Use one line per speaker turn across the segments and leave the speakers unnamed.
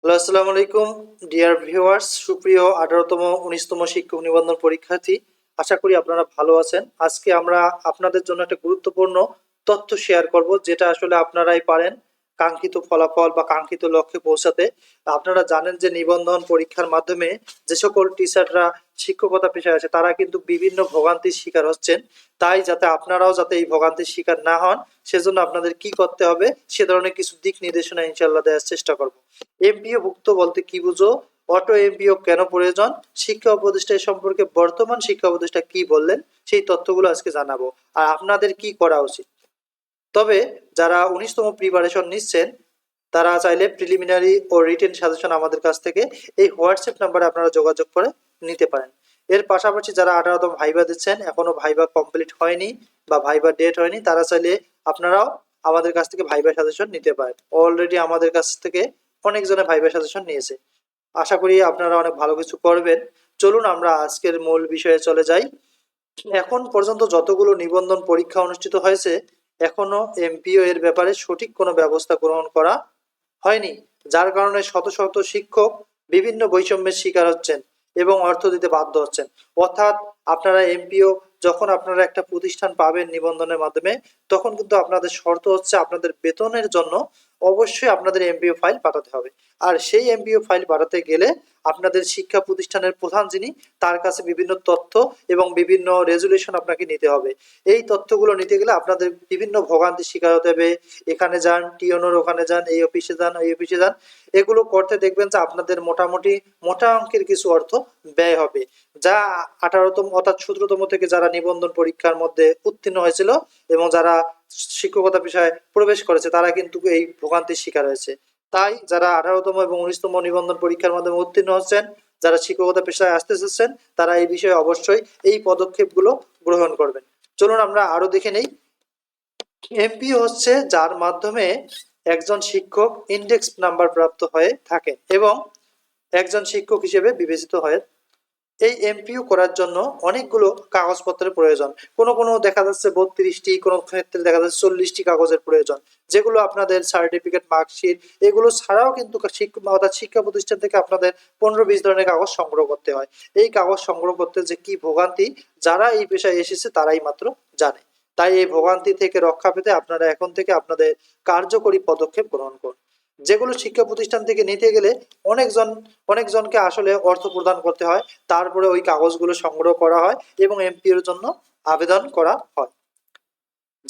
Hello, আসসালামু আলাইকুম dear viewers. সুপ্রিয় 18তম 19তম শিক্ষক নিবন্ধন পরীক্ষার্থী, আশা করি আপনারা ভালো আছেন। আজকে আমরা আপনাদের জন্য একটা গুরুত্বপূর্ণ তথ্য শেয়ার করব, যেটা আসলে আপনারাই পারেন কাঙ্ক্ষিত ফলাফল বা কাঙ্ক্ষিত লক্ষ্যে পৌঁছাতে। আপনারা জানেন যে নিবন্ধন পরীক্ষার মাধ্যমে যে সকল টিচাররা শিক্ষকতা পেশায় আছে তারা কিন্তু বিভিন্ন ভোগান্তির শিকার হচ্ছেন। তাই যাতে আপনারাও যাতে এই ভোগান্তির শিকার না হন, সেজন্য আপনাদের কি করতে হবে সে ধরনের কিছু দিক নির্দেশনা ইনশাআল্লাহ দেওয়ার চেষ্টা করব। এমপিও ভুক্ত বলতে কি বুঝো, অটো এমপিও কেন প্রয়োজন, শিক্ষা উপদেষ্টা এ সম্পর্কে বর্তমান শিক্ষা উপদেষ্টা কি বললেন, সেই তথ্যগুলো আজকে জানাবো আর আপনাদের কি করা উচিত। তবে যারা 19তম প্রিপারেশন নিচ্ছেন তারা চাইলে প্রিলিমিনারি ও রিটেন সাজেশন আমাদের কাছ থেকে এই হোয়াটসঅ্যাপ নাম্বারে আপনারা যোগাযোগ করে নিতে পারেন। এর পাশাপাশি যারা 18তম ভাইবা দিচ্ছেন, এখনো ভাইবা কমপ্লিট হয়নি বা ভাইবা ডেট হয়নি, তারা চাইলে আপনারাও আমাদের কাছ থেকে ভাইবা সাজেশন নিতে পারেন। অলরেডি আমাদের কাছ থেকে অনেকজনে ভাইবা সাজেশন নিয়েছে। আশা করি আপনারা অনেক ভালো কিছু করবেন। চলুন আমরা আজকের মূল বিষয়ে চলে যাই। এখন পর্যন্ত যতগুলো নিবন্ধন পরীক্ষা অনুষ্ঠিত হয়েছে, এখনো এমপিও এর ব্যাপারে সঠিক কোনো ব্যবস্থা গ্রহণ করা হয়নি, যার কারণে শত শত শিক্ষক বিভিন্ন বৈষম্যের শিকার হচ্ছেন এবং অর্থ দিতে বাধ্য হচ্ছেন। অর্থাৎ আপনারা এমপিও যখন আপনারা একটা প্রতিষ্ঠান পাবেন নিবন্ধনের মাধ্যমে, তখন কিন্তু আপনাদের শর্ত হচ্ছে আপনাদের বেতনের জন্য অবশ্যই আপনাদের এমপিও ফাইল পাঠাতে হবে। আর সেই এমপিও ফাইল পাঠাতে গেলে আপনাদের শিক্ষা প্রতিষ্ঠানের প্রধান যিনি, তার কাছে বিভিন্ন তথ্য এবং বিভিন্ন রেজুলেশন আপনাকে নিতে হবে। এই তথ্যগুলো নিতে গেলে আপনাদের বিভিন্ন ভোগান্তির শিকার হতে হবে। এখানে যান, টিওনোর ওখানে যান, এই অফিসে যান, এই অফিসে যান, এগুলো করতে দেখবেন যে আপনাদের মোটামুটি মোটা অঙ্কের কিছু অর্থ ব্যয় হবে, যা 18তম অর্থাৎ 17তম থেকে যারা নিবন্ধন পরীক্ষার মধ্যে উত্তীর্ণ হয়েছিল এবং যারা শিক্ষকতা পেশায় প্রবেশ করেছে তারা কিন্তু এই ভোগান্তির শিকার হয়েছে। তাই যারা 18তম এবং 19তম নিবন্ধন পরীক্ষার মাধ্যমে উত্তীর্ণ হচ্ছেন, যারা শিক্ষকতা পেশায় আসতে চাচ্ছেন, তারা এই বিষয়ে অবশ্যই এই পদক্ষেপগুলো গ্রহণ করবেন। চলুন আমরা আরো দেখে নেই। এমপিও হচ্ছে যার মাধ্যমে একজন শিক্ষক ইন্ডেক্স নাম্বার প্রাপ্ত হয়ে থাকেন এবং একজন শিক্ষক হিসেবে বিবেচিত হয়। এই এমপিও করার জন্য অনেকগুলো কাগজপত্রের প্রয়োজন। কোনো কোনো দেখা যাচ্ছে 32টি, কোনো ক্ষেত্রে দেখা যাচ্ছে 40টি কাগজের প্রয়োজন, যেগুলো আপনাদের সার্টিফিকেট, মার্কশিট, এগুলো ছাড়াও কিন্তু অর্থাৎ শিক্ষা প্রতিষ্ঠান থেকে আপনাদের 15-20 ধরনের কাগজ সংগ্রহ করতে হয়। এই কাগজ সংগ্রহ করতে যে কি ভোগান্তি, যারা এই পেশায় এসেছে তারাই মাত্র জানে। তাই এই ভোগান্তি থেকে রক্ষা পেতে আপনারা এখন থেকে আপনাদের কার্যকরী পদক্ষেপ গ্রহণ করুন। যেগুলো শিক্ষা প্রতিষ্ঠান থেকে নিতে গেলে অনেকজনকে আসলে অর্থ প্রদান করতে হয়, তারপরে ওই কাগজগুলো সংগ্রহ করা হয় এবং এমপিওর জন্য আবেদন করা হয়।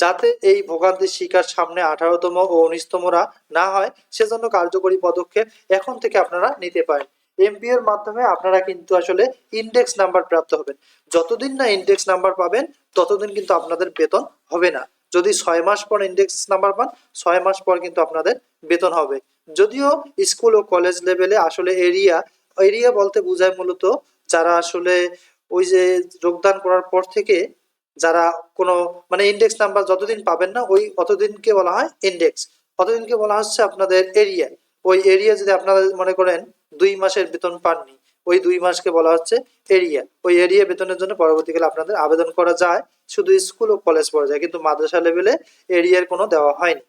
যাতে এই ভোগান্তির শিকার সামনে 18তম ও 19তমরা না হয়, সেজন্য কার্যকরী পদক্ষেপ এখন থেকে আপনারা নিতে পারেন। এমপিওর মাধ্যমে আপনারা কিন্তু আসলে ইন্ডেক্স নাম্বার প্রাপ্ত হবেন। যতদিন না ইন্ডেক্স নাম্বার পাবেন ততদিন কিন্তু আপনাদের বেতন হবে না। যদি 6 মাস পর ইন্ডেক্স নাম্বার পান, 6 মাস পর কিন্তু আপনাদের বেতন হবে। যদিও স্কুল ও কলেজ লেভেলে আসলে এরিয়া এরিয়া বলতে বোঝায় মূলত যারা আসলে ওই যে যোগদান করার পর থেকে যারা কোনো মানে ইন্ডেক্স নাম্বার যতদিন পাবেন না ওই অতদিনকে বলা হয় ইন্ডেক্স, অতদিনকে বলা হচ্ছে আপনাদের এরিয়া। ওই এরিয়া যদি আপনারা মনে করেন 2 মাসের বেতন পাননি, ওই 2 মাসকে বলা হচ্ছে এরিয়া। ওই এরিয়া বেতনের জন্য পরবর্তীকালে আপনাদের আবেদন করা যায় শুধু স্কুল ও কলেজ পর্যায়ে, কিন্তু মাদ্রাসা লেভেলে এরিয়ার কোনো দেওয়া হয়নি।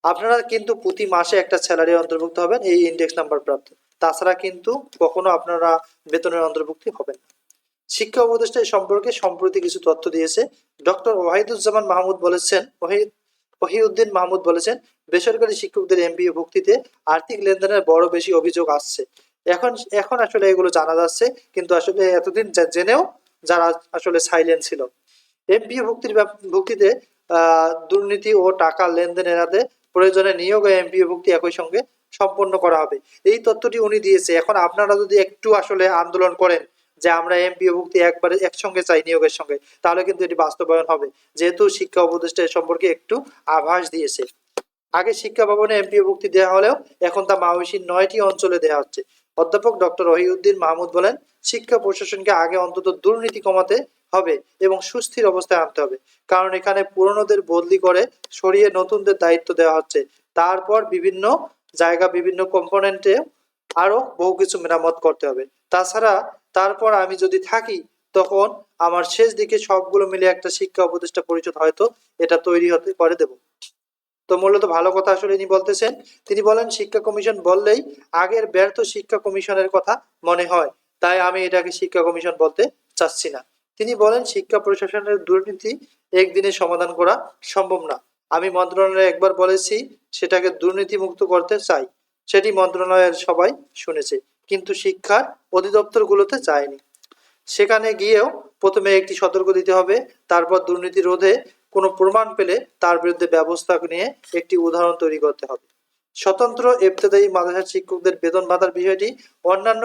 আপনারা কিন্তু প্রতি মাসে একটা স্যালারি অন্তর্ভুক্ত হবেন এই ইন্ডেক্স নাম্বার প্রাপ্ত, তাছাড়া কিন্তু কখনো আপনারা বেতনের অন্তর্ভুক্তি হবেন না। শিক্ষা উপদেষ্টা এ সম্পর্কে সম্প্রতি কিছু তথ্য দিয়েছে। ডক্টর ওয়াহিদুজ্জামান মাহমুদ বলেছেন, ওহিউদ্দিন মাহমুদ বলেছেন, বেসরকারি শিক্ষকদের এমপিও ভুক্তিতে আর্থিক লেনদেনের বড় বেশি অভিযোগ আসছে। এখন এখন আসলে এগুলো জানা যাচ্ছে, কিন্তু আসলে এতদিন জেনেও যারা আসলে সাইলেন্ট ছিল। এমপিও ভুক্তিতে দুর্নীতি ও টাকা লেনদেন এড়াতে প্রয়োজনে নিয়োগ ও এমপিও ভুক্তি একই সঙ্গে সম্পন্ন করা হবে। এই তথ্যটি উনি দিয়েছে। এখন আপনারা যদি একটু আসলে আন্দোলন করেন যে আমরা এমপিও ভুক্তি একবারে একসঙ্গে চাই নিয়োগের সঙ্গে, তাহলে কিন্তু এটি বাস্তবায়ন হবে, যেহেতু শিক্ষা উপদেষ্টা এ সম্পর্কে একটু আভাস দিয়েছে। আগে শিক্ষা ভবনে এমপিও ভুক্তি দেওয়া হলেও এখন তা মাওসির 9টি অঞ্চলে দেওয়া হচ্ছে। অধ্যাপক ডক্টর ওহিউদ্দিন মাহমুদ বলেন, শিক্ষা প্রশাসনকে আগে অন্তত দুর্নীতি কমাতে হবে এবং সুস্থির অবস্থায় আনতে হবে, কারণ এখানে পুরনোদের বদলি করে সরিয়ে নতুনদের দায়িত্ব দেওয়া হচ্ছে। তারপর বিভিন্ন জায়গা বিভিন্ন কম্পোনেন্টে আরো বহু কিছু মেরামত করতে হবে। তাছাড়া তারপর আমি যদি থাকি, তখন আমার শেষ দিকে সবগুলো মিলে একটা শিক্ষা উপদেষ্টা পরিষদ হয়তো এটা তৈরি হতে করে দেব। তো মূলত ভালো কথা আসলে ইনি বলতেছেন। তিনি বলেন শিক্ষা কমিশন বললেই আগের ব্যর্থ শিক্ষা কমিশনের কথা মনে হয়, তাই আমি এটাকে শিক্ষা কমিশন বলতে চাচ্ছি না। তিনি বলেন শিক্ষা প্রশাসনের দুর্নীতি একদিনে সমাধান করা সম্ভব না। আমি মন্ত্রণালয়ে একবার বলেছি সেটাকে দুর্নীতি মুক্ত করতে চাই, সেটি মন্ত্রণালয়ের সবাই শুনেছে, কিন্তু শিক্ষার অধিদপ্তরগুলোতে যায়নি। সেখানে গিয়েও প্রথমে একটি সতর্ক দিতে হবে, তারপর দুর্নীতি রোধে কোনো প্রমাণ পেলে তার বিরুদ্ধে ব্যবস্থা নিয়ে একটি উদাহরণ তৈরি করতে হবে। স্বতন্ত্র ইবতেদায়ী মাদ্রাসার শিক্ষকদের বেতন ভাতার বিষয়টি অন্যান্য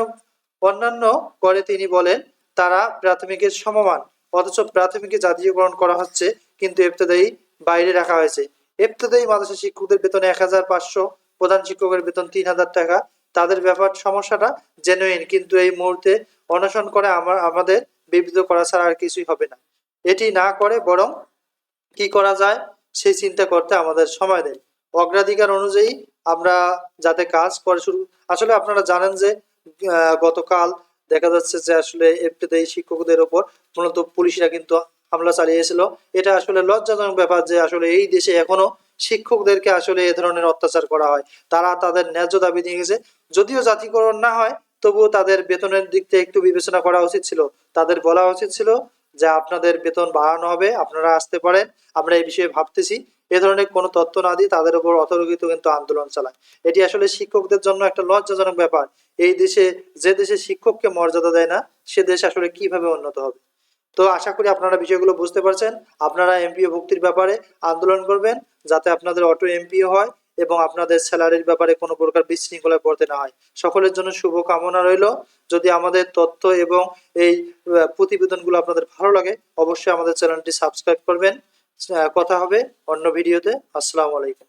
অন্যান্য করে তিনি বলেন তারা প্রাথমিকের সমমান, অথচ প্রাথমিকে জাতীয়করণ করা হচ্ছে কিন্তু ইবতেদায়ী বাইরে রাখা হয়েছে। ইবতেদায়ী মাদ্রাসা শিক্ষকদের বেতন 1,500, প্রধান শিক্ষকের বেতন 3,000 টাকা। তাদের ব্যাপার সমস্যাটা জেনুইন, কিন্তু এই মুহূর্তে অনশন করে আমাদের বিব্রত করা ছাড়া আর কিছুই হবে না। এটি না করে বরং কি করা যায় সেই চিন্তা করতে আমাদের সময় দেয়। অগ্রাধিকার অনুযায়ী আমরা যাতে কাজ করে শুরু। আসলে আপনারা জানেন যে গতকাল দেখা যাচ্ছে যে আসলে ইবতেদায়ী শিক্ষকদের ওপর মূলত পুলিশরা কিন্তু হামলা চালিয়েছিল। এটা আসলে লজ্জাজনক ব্যাপার যে আসলে এই দেশে এখনো শিক্ষকদেরকে আসলে এ ধরনের অত্যাচার করা হয়। তারা তাদের ন্যায্য দাবি নিয়ে গেছে, যদিও জাতীয়করণ না হয় তবুও তাদের বেতনের দিক থেকে একটু বিবেচনা করা উচিত ছিল। তাদের বলা উচিত ছিল যে আপনাদের বেতন বাড়ানো হবে, আপনারা আসতে পারেন, আমরা এই বিষয়ে ভাবতেছি। এ ধরনের কোনো তথ্য না দিয়ে তাদের উপর অতর্কিত কিন্তু আন্দোলন চালায়। এটি আসলে শিক্ষকদের জন্য একটা লজ্জাজনক ব্যাপার। এই দেশে, যে দেশে শিক্ষককে মর্যাদা দেয় না, সে দেশ আসলে কিভাবে উন্নত হবে। তো আশা করি আপনারা বিষয়গুলো বুঝতে পারছেন। আপনারা এমপিও ভুক্তির ব্যাপারে আন্দোলন করবেন যাতে আপনাদের অটো এমপিও হয় এবং আপনাদের স্যালারির ব্যাপারে কোনো প্রকার বিশৃঙ্খলায় পড়তে না হয়। সকলের জন্য শুভ কামনা রইল। যদি আমাদের তথ্য এবং এই প্রতিবেদনগুলো আপনাদের ভালো লাগে অবশ্যই আমাদের চ্যানেলটি সাবস্ক্রাইব করবেন। কথা হবে অন্য ভিডিওতে। আসসালামু আলাইকুম।